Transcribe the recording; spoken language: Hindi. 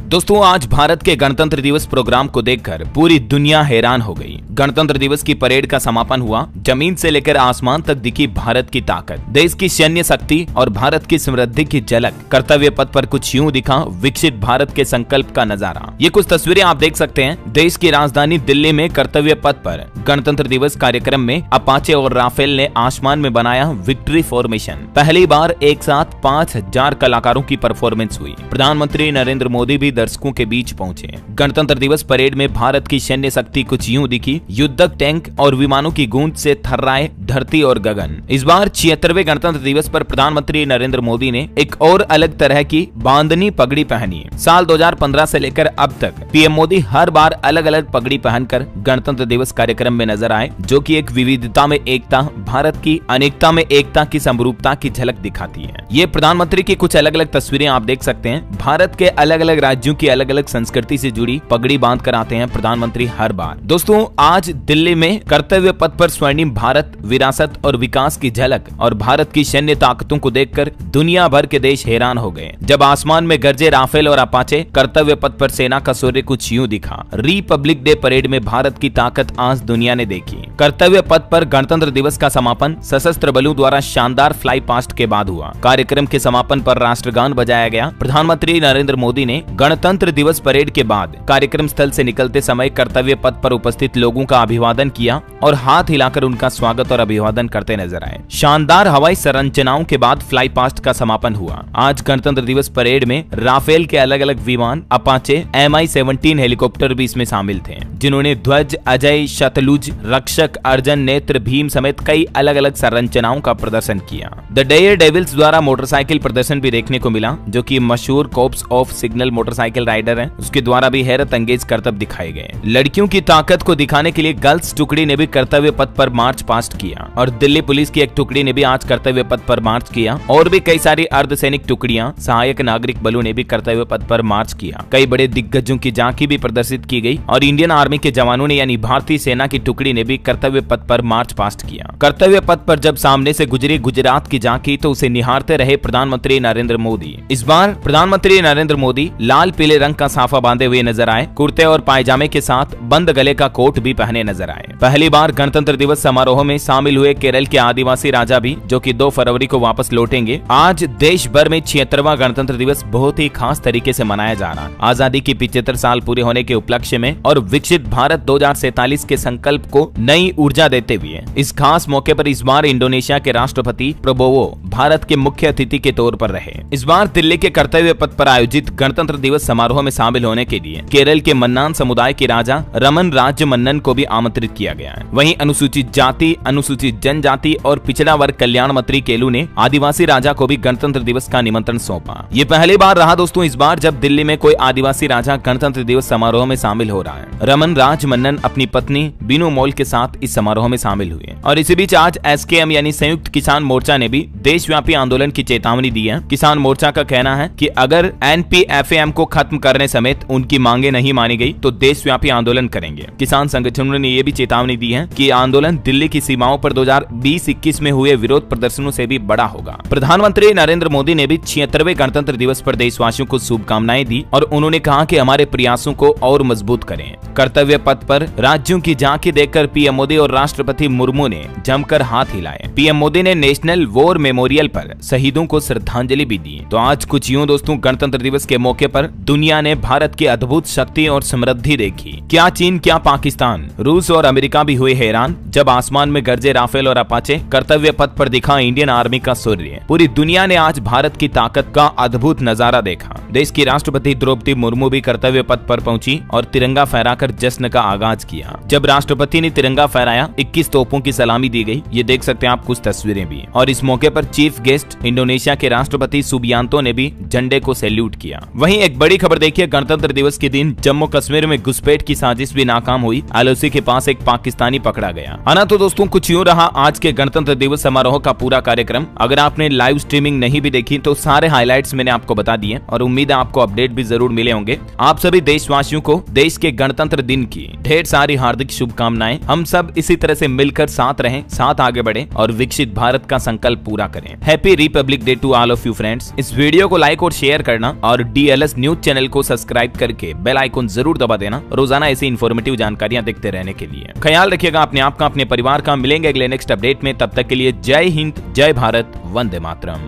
दोस्तों आज भारत के गणतंत्र दिवस प्रोग्राम को देखकर पूरी दुनिया हैरान हो गई। गणतंत्र दिवस की परेड का समापन हुआ। जमीन से लेकर आसमान तक दिखी भारत की ताकत, देश की सैन्य शक्ति और भारत की समृद्धि की झलक। कर्तव्य पथ पर कुछ यूं दिखा विकसित भारत के संकल्प का नजारा। ये कुछ तस्वीरें आप देख सकते हैं। देश की राजधानी दिल्ली में कर्तव्य पथ पर गणतंत्र दिवस कार्यक्रम में अपाचे और राफेल ने आसमान में बनाया विक्ट्री फॉर्मेशन। पहली बार एक साथ 5000 कलाकारों की परफॉर्मेंस हुई। प्रधानमंत्री नरेंद्र मोदी भी दर्शकों के बीच पहुंचे। गणतंत्र दिवस परेड में भारत की सैन्य शक्ति कुछ यूं दिखी। युद्धक टैंक और विमानों की गूंज से थर्राए धरती और गगन। इस बार 76वें गणतंत्र दिवस पर प्रधानमंत्री नरेंद्र मोदी ने एक और अलग तरह की बांधनी पगड़ी पहनी। साल 2015 से लेकर अब तक पीएम मोदी हर बार अलग अलग पगड़ी पहनकर गणतंत्र दिवस कार्यक्रम में नजर आए, जो कि एक विविधता में एकता, भारत की अनेकता में एकता की समरूपता की झलक दिखाती है। ये प्रधानमंत्री की कुछ अलग अलग तस्वीरें आप देख सकते हैं। भारत के अलग अलग राज्यों की अलग अलग संस्कृति से जुड़ी पगड़ी बांध कर आते हैं प्रधानमंत्री हर बार। दोस्तों आज दिल्ली में कर्तव्य पथ पर स्वर्णिम भारत, विरासत और विकास की झलक और भारत की सैन्य ताकतों को देखकर दुनिया भर के देश हैरान हो गए। जब आसमान में गरजे राफेल और अपाचे, कर्तव्य पथ पर सेना का सूर्य कुछ यूं दिखा। रिपब्लिक डे परेड में भारत की ताकत आज दुनिया ने देखी। कर्तव्य पथ पर गणतंत्र दिवस का समापन सशस्त्र बलों द्वारा शानदार फ्लाई पास्ट के बाद हुआ। कार्यक्रम के समापन पर राष्ट्रगान बजाया गया। प्रधानमंत्री नरेंद्र मोदी ने गणतंत्र दिवस परेड के बाद कार्यक्रम स्थल से निकलते समय कर्तव्य पथ पर उपस्थित लोगों का अभिवादन किया और हाथ हिलाकर उनका स्वागत और अभिवादन करते नजर आए। शानदार हवाई संरचनाओं के बाद फ्लाई पास्ट का समापन हुआ। आज गणतंत्र दिवस परेड में राफेल के अलग अलग विमान, अपाचे, MI-17 हेलीकॉप्टर भी इसमें शामिल थे, जिन्होंने ध्वज, अजय, शतलुज, रक्षक, अर्जन, नेत्र, भीम समेत कई अलग अलग संरचनाओं का प्रदर्शन किया। द डेयर डेविल्स द्वारा मोटरसाइकिल प्रदर्शन भी देखने को मिला, जो कि मशहूर corps of signal motorcycle rider है, उसके द्वारा भी हैरत अंगेज करतब दिखाए गए। लड़कियों की ताकत को दिखाने के लिए गर्ल्स टुकड़ी ने भी कर्तव्य पथ पर मार्च पास्ट किया और दिल्ली पुलिस की एक टुकड़ी ने भी आज कर्तव्य पथ पर मार्च किया और भी कई सारी अर्धसैनिक टुकड़ियां, सहायक नागरिक बलों ने भी कर्तव्य पथ पर मार्च किया। कई बड़े दिग्गजों की झांकी भी प्रदर्शित की गई और इंडियन आर्मी के जवानों ने यानी भारतीय सेना की टुकड़ी ने भी कर्तव्य पथ पर मार्च पास्ट किया। कर्तव्य पथ पर जब सामने से गुजरी गुजरात की झांकी तो उसे निहारते रहे प्रधानमंत्री नरेंद्र मोदी। इस बार प्रधानमंत्री नरेंद्र मोदी लाल पीले रंग का साफा बांधे हुए नजर आए। कुर्ते और पायजामे के साथ बंद गले का कोट भी पहने नजर आए। पहली बार गणतंत्र दिवस समारोह में शामिल हुए केरल के आदिवासी राजा भी, जो कि 2 फरवरी को वापस लौटेंगे। आज देश भर में 76वां गणतंत्र दिवस बहुत ही खास तरीके से मनाया जा रहा है। आजादी की 75 साल पूरे होने के उपलक्ष्य में और विकसित भारत 2047 के संकल्प को नई ऊर्जा देते हुए इस खास मौके पर इस बार इंडोनेशिया के राष्ट्रपति प्रबोवो भारत के मुख्य अतिथि के तौर पर रहे। इस बार दिल्ली के कर्तव्य पथ पर आयोजित गणतंत्र दिवस समारोह में शामिल होने के लिए केरल के मन्नान समुदाय के राजा रमन राज्य मन्नन को भी आमंत्रित किया गया है। वहीं अनुसूचित जाति, अनुसूचित जनजाति और पिछड़ा वर्ग कल्याण मंत्री केलू ने आदिवासी राजा को भी गणतंत्र दिवस का निमंत्रण सौंपा। ये पहली बार रहा दोस्तों इस बार जब दिल्ली में कोई आदिवासी राजा गणतंत्र दिवस समारोह में शामिल हो रहा है। रमन राज मन्नन अपनी पत्नी बीनू मोल के साथ इस समारोह में शामिल हुए और इसी बीच आज SKM यानी संयुक्त किसान मोर्चा ने भी देशव्यापी आंदोलन की चेतावनी दी है। किसान मोर्चा का कहना है कि अगर NPFAM को खत्म करने समेत उनकी मांगे नहीं मानी गई तो देशव्यापी आंदोलन करेंगे। किसान संगठनों ने यह भी चेतावनी दी है कि आंदोलन दिल्ली की सीमाओं पर 2020-21 में हुए विरोध प्रदर्शनों से भी बड़ा होगा। प्रधानमंत्री नरेंद्र मोदी ने भी 76वें गणतंत्र दिवस पर देशवासियों को शुभकामनाएं दी और उन्होंने कहा कि हमारे प्रयासों को और मजबूत करें। कर्तव्य पथ पर राज्यों की झांकी देखकर पीएम मोदी और राष्ट्रपति मुर्मू ने जमकर हाथ हिलाए। पीएम मोदी ने नेशनल वॉर मेमोरियल पर शहीदों को श्रद्धांजलि भी दी। तो आज कुछ यूं दोस्तों गणतंत्र दिवस के मौके पर दुनिया ने भारत की अद्भुत शक्ति और समृद्धि देखी। क्या चीन, क्या पाकिस्तान, रूस और अमेरिका भी हुए हैरान जब आसमान में गरजे राफेल और अपाचे, कर्तव्य पथ पर दिखा इंडियन आर्मी का सूर्य। पूरी दुनिया ने आज भारत की ताकत का अद्भुत नजारा देखा। देश की राष्ट्रपति द्रौपदी मुर्मू भी कर्तव्य पथ पर पहुंची और तिरंगा फहराकर जश्न का आगाज किया। जब राष्ट्रपति ने तिरंगा फहराया 21 तोपों की सलामी दी गई। ये देख सकते हैं आप कुछ तस्वीरें भी। और इस मौके पर चीफ गेस्ट इंडोनेशिया के राष्ट्रपति सुबियांतो ने भी झंडे को सैल्यूट किया। वहीं एक बड़ी खबर देखिए, गणतंत्र दिवस के दिन जम्मू कश्मीर में घुसपैठ की साजिश भी नाकाम हुई। LOC के पास एक पाकिस्तानी पकड़ा गया। है तो दोस्तों कुछ यूं रहा आज के गणतंत्र दिवस समारोह का पूरा कार्यक्रम। अगर आपने लाइव स्ट्रीमिंग नहीं भी देखी तो सारे हाइलाइट्स मैंने आपको बता दिए और उम्मीद है आपको अपडेट भी जरूर मिले होंगे। आप सभी देशवासियों को देश के गणतंत्र दिन की ढेर सारी हार्दिक शुभकामनाएं। हम सब इसी तरह से मिलकर साथ रहें, साथ आगे बढ़ें और विकसित भारत का संकल्प पूरा करें। Happy republic day to all of you friends. इस वीडियो को लाइक और शेयर करना और DLS न्यूज न्यूज चैनल को सब्सक्राइब करके बेल आइकन जरूर दबा देना, रोजाना ऐसी इन्फॉर्मेटिव जानकारियां देखते रहने के लिए। ख्याल रखिएगा अपने आप का, अपने परिवार का। मिलेंगे अगले नेक्स्ट अपडेट में, तब तक के लिए जय हिंद, जय भारत, वंदे मातरम।